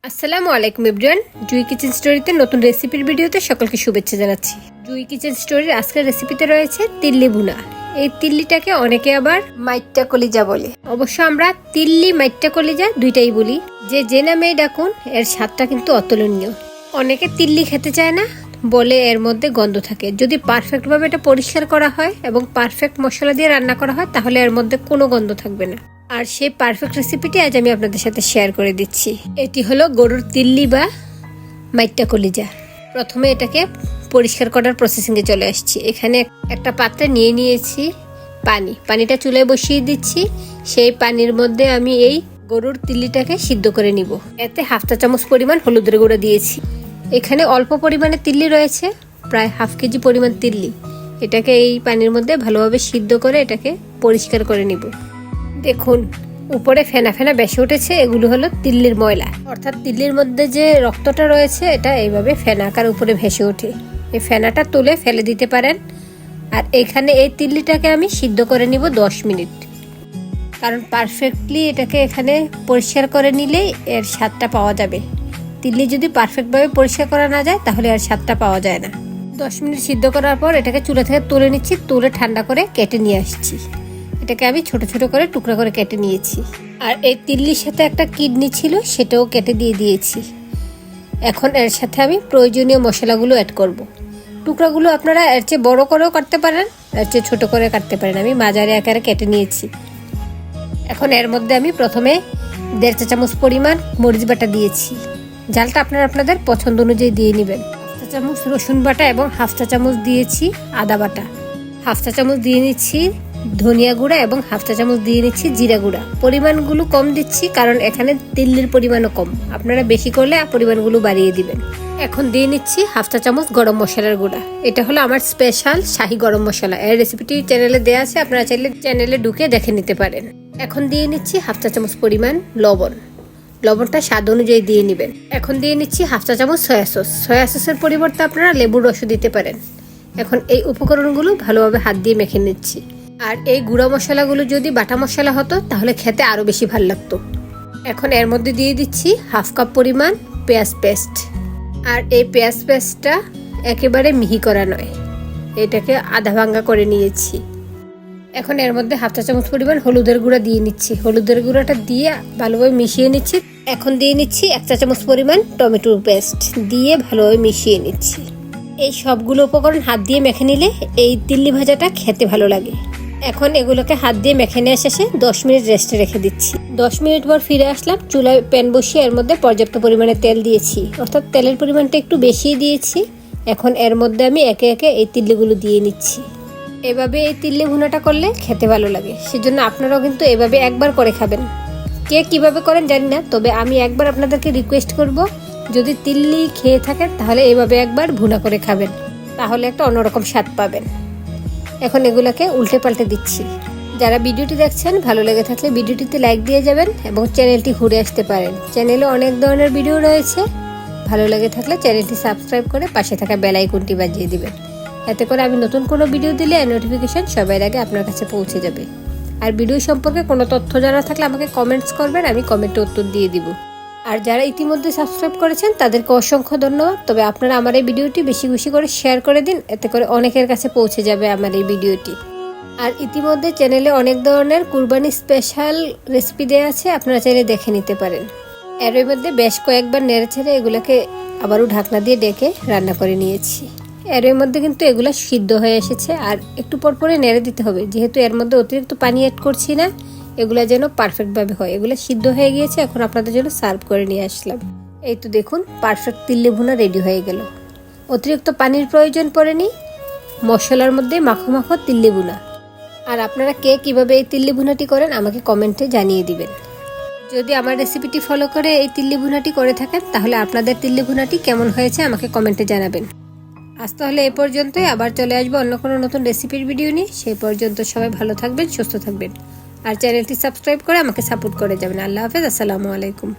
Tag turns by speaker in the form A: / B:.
A: আসসালামু আলাইকুম এভরিওয়ান, জুই কিচেন স্টোরিতে নতুন রেসিপির ভিডিওতে সকলকে শুভেচ্ছা জানাচ্ছি। জুই কিচেন স্টোরির আজকের রেসিপিতে রয়েছে তিল্লি ভুনা। এই তিল্লিটাকে অনেকে আবার মাইট্টা কলিজা বলে। অবশ্য আমরা তিল্লি মাইট্টা কলিজা দুইটাই বলি। যে নামেই ডাকুন, এর স্বাদটা কিন্তু অতুলনীয়। অনেকে তিল্লি খেতে চায় না, বলে এর মধ্যে গন্ধ থাকে। যদি পারফেক্টভাবে এটা পরিষ্কার করা হয় এবং পারফেক্ট মশলা দিয়ে রান্না করা হয়, তাহলে এর মধ্যে কোনো গন্ধ থাকবে না। আর সেই পারফেক্ট রেসিপিটি আজ আমি আপনাদের সাথে শেয়ার করে দিচ্ছি। এটি হলো গরুর তিল্লি বা মাইট্টা কলিজা। প্রথমে এটাকে পরিষ্কার করার প্রসেসিংয়ে চলে আসছি। এখানে একটা পাত্রে নিয়ে নিয়েছি পানিটা চুলায় বসিয়ে দিচ্ছি। সেই পানির মধ্যে আমি এই গরুর তিল্লিটাকে সিদ্ধ করে নিব। এতে হাফ চা চামচ পরিমাণ হলুদের গুঁড়ো দিয়েছি। এখানে অল্প পরিমাণে তিল্লি রয়েছে, প্রায় হাফ কেজি পরিমাণ তিল্লি। এটাকে এই পানির মধ্যে ভালোভাবে সিদ্ধ করে এটাকে পরিষ্কার করে নিব। দেখুন, উপরে ফেনা ফেনা বেশি উঠেছে, এগুলো হলো তিল্লির ময়লা। অর্থাৎ তিল্লির মধ্যে যে রক্তটা রয়েছে, এটা এইভাবে ফেনা আকার উপরে ভেসে ওঠে। এই ফেনাটা তুলে ফেলে দিতে পারেন। আর এখানে এই তিল্লিটাকে আমি সিদ্ধ করে নিব 10 মিনিট, কারণ পারফেক্টলি এটাকে এখানে পরিষ্কার করে নিলে এর স্বাদটা পাওয়া যাবে। তিল্লি যদি পারফেক্টভাবে পরিষ্কার করা না যায়, তাহলে এর স্বাদটা পাওয়া যায় না। 10 মিনিট সিদ্ধ করার পর এটাকে চুলা থেকে তুলে নিচ্ছি, তুলে ঠান্ডা করে কেটে নিয়ে আসছি। এটাকে আমি ছোট ছোট করে টুকরা করে কেটে নিয়েছি। আর এই তিল্লির সাথে একটা কিডনি ছিল, সেটাও কেটে দিয়ে দিয়েছি। এখন এর সাথে আমি প্রয়োজনীয় মশলাগুলো অ্যাড করব। টুকরাগুলো আপনারা এর চেয়ে বড় করেও কাটতে পারেন, এর চেয়ে ছোট করে কাটতে পারেন। আমি মাঝারি আকারে কেটে নিয়েছি। এখন এর মধ্যে আমি প্রথমে 1.5 চা চামচ পরিমাণ মরিচ বাটা দিয়েছি। ঝালটা আপনারা আপনাদের পছন্দ অনুযায়ী দিয়ে নেবেন। 1/2 চা চামচ রসুন বাটা এবং 1/2 চা চামচ দিয়েছি আদা বাটা। 1/2 চা চামচ দিয়ে নিচ্ছি ধনিয়া গুঁড়া এবং 1/2 চা চামচ দিয়ে নিচ্ছি জিরা গুঁড়া। পরিমাণগুলো কম দিচ্ছি, কারণ এখানে তিল্লির পরিমাণও কম। আপনারা বেশি করলে পরিমাণগুলো বাড়িয়ে দিবেন। এখন দিয়ে নিচ্ছি 1/2 চা চামচ গরম মশলার গুঁড়া। এটা হলো আমার স্পেশাল শাহি গরম মশলা। এর রেসিপিটি চ্যানেলে দেওয়া আছে, আপনারা চাইলে চ্যানেলে ঢুকে দেখে নিতে পারেন। এখন দিয়ে নিচ্ছি 1/2 চা চামচ পরিমাণ লবণটা স্বাদ অনুযায়ী দিয়ে নেবেন। এখন দিয়ে নিচ্ছি 1/2 চা চামচ সয়া সসের পরিবর্তে আপনারা লেবুর রসও দিতে পারেন। এখন এই উপকরণগুলো ভালোভাবে হাত দিয়ে মেখে নিচ্ছি। আর এই গুঁড়া মশলাগুলো যদি বাটা মশলা হতো, তাহলে খেতে আরো বেশি ভালো লাগতো। এখন এর মধ্যে দিয়ে দিচ্ছি 1/2 কাপ পরিমাণ পেঁয়াজ পেস্ট। আর এই পেঁয়াজ পেস্টটা একেবারে মিহি করা নয়, এটাকে আধা ভাঙ্গা করে নিয়েছি। এখন এর মধ্যে 1/2 চা চামচ পরিমাণ হলুদের গুঁড়া দিয়ে নিচ্ছি। হলুদের গুঁড়াটা দিয়ে ভালোভাবে মিশিয়ে নিচ্ছি। এখন দিয়ে নিচ্ছি 1 চা চামচ পরিমাণ টমেটোর পেস্ট, দিয়ে ভালোভাবে মিশিয়ে নিচ্ছি। এই সবগুলো উপকরণ হাত দিয়ে মেখে নিলে এই তিল্লি ভাজাটা খেতে ভালো লাগে। এখন এগুলোকে হাত দিয়ে মেখে নেওয়া শেষে 10 মিনিট রেস্টে রেখে দিচ্ছি। 10 মিনিট পর ফিরে আসলাম। চুলায় প্যান বসিয়ে এর মধ্যে পর্যাপ্ত পরিমাণে তেল দিয়েছি, অর্থাৎ তেলের পরিমাণটা একটু বেশি দিয়েছি। এখন এর মধ্যে আমি একে একে এই তিল্লিগুলো দিয়ে নিচ্ছি। এভাবে এই তিল্লি ভুনাটা করলে খেতে ভালো লাগে, সেজন্য আপনারাও কিন্তু এভাবে একবার করে খাবেন। কে কিভাবে করেন জানি না, তবে আমি একবার আপনাদেরকে রিকোয়েস্ট করব, যদি তিল্লি খেয়ে থাকেন তাহলে এভাবে একবার ভুনা করে খাবেন, তাহলে একটা অন্যরকম স্বাদ পাবেন। এখন এগুলোকে উল্টে পাল্টে দিচ্ছি। যারা ভিডিওটি দেখছেন, ভালো লেগে থাকলে ভিডিওটিতে লাইক দিয়ে যাবেন এবং চ্যানেলটি ঘুরে আসতে পারেন। চ্যানেলে অনেক ধরনের ভিডিও রয়েছে, ভালো লেগে থাকলে চ্যানেলটি সাবস্ক্রাইব করে পাশে থাকা বেল আইকনটি বাজিয়ে দিবেন। এতে করে আমি নতুন কোনো ভিডিও দিলে নোটিফিকেশন সবার আগে আপনার কাছে পৌঁছে যাবে। আর ভিডিও সম্পর্কে কোনো তথ্য জানা থাকলে আমাকে কমেন্টস করবেন, আমি কমেন্টে উত্তর দিয়ে দিব। আর যারা ইতিমধ্যে সাবস্ক্রাইব করেছেন, তাদেরকে অসংখ্য ধন্যবাদ। তবে আপনারা আমার এই ভিডিওটি বেশি বেশি করে শেয়ার করে দিন, এতে করে অনেকের কাছে পৌঁছে যাবে আমার এই ভিডিওটি। আর ইতিমধ্যে চ্যানেলে অনেক ধরনের কুরবানি স্পেশাল রেসিপি দেওয়া আছে, আপনারা চাইলে দেখে নিতে পারেন। এর মধ্যে বেশ কয়েকবার নেড়ে ছেড়ে এগুলোকে আবারও ঢাকনা দিয়ে ডেকে রান্না করে নিয়েছি। এর মধ্যে কিন্তু এগুলো সিদ্ধ হয়ে এসেছে, আর একটু পর পরে নেড়ে দিতে হবে, যেহেতু এর মধ্যে অতিরিক্ত পানি অ্যাড করছি না। এগুলা যেন পারফেক্টভাবে হয়। এগুলো সিদ্ধ হয়ে গিয়েছে। এখন আপনাদের জন্য সার্ভ করে নিয়ে আসলাম। এই তো দেখুন, পারফেক্ট তিল্লি ভুনা রেডি হয়ে গেল। অতিরিক্ত পানির প্রয়োজন পড়েনি, মশলার মধ্যে মাখো মাখো তিল্লি ভুনা। আর আপনারা কে কিভাবে এই তিল্লি ভুনাটি করেন আমাকে কমেন্টে জানিয়ে দিবেন। যদি আমার রেসিপিটি ফলো করে এই তিল্লি ভুনাটি করে থাকেন, তাহলে আপনাদের তিল্লি ভুনাটি কেমন হয়েছে আমাকে কমেন্টে জানাবেন। আজ তাহলে এ পর্যন্তই। আবার চলে আসবো অন্য কোনো নতুন রেসিপির ভিডিও নিয়ে। সেই পর্যন্ত সবাই ভালো থাকবেন, সুস্থ থাকবেন। আর চ্যানেলটি সাবস্ক্রাইব করে আমাকে সাপোর্ট করে যাবেন। আল্লাহ হাফেজ, আসসালামু আলাইকুম।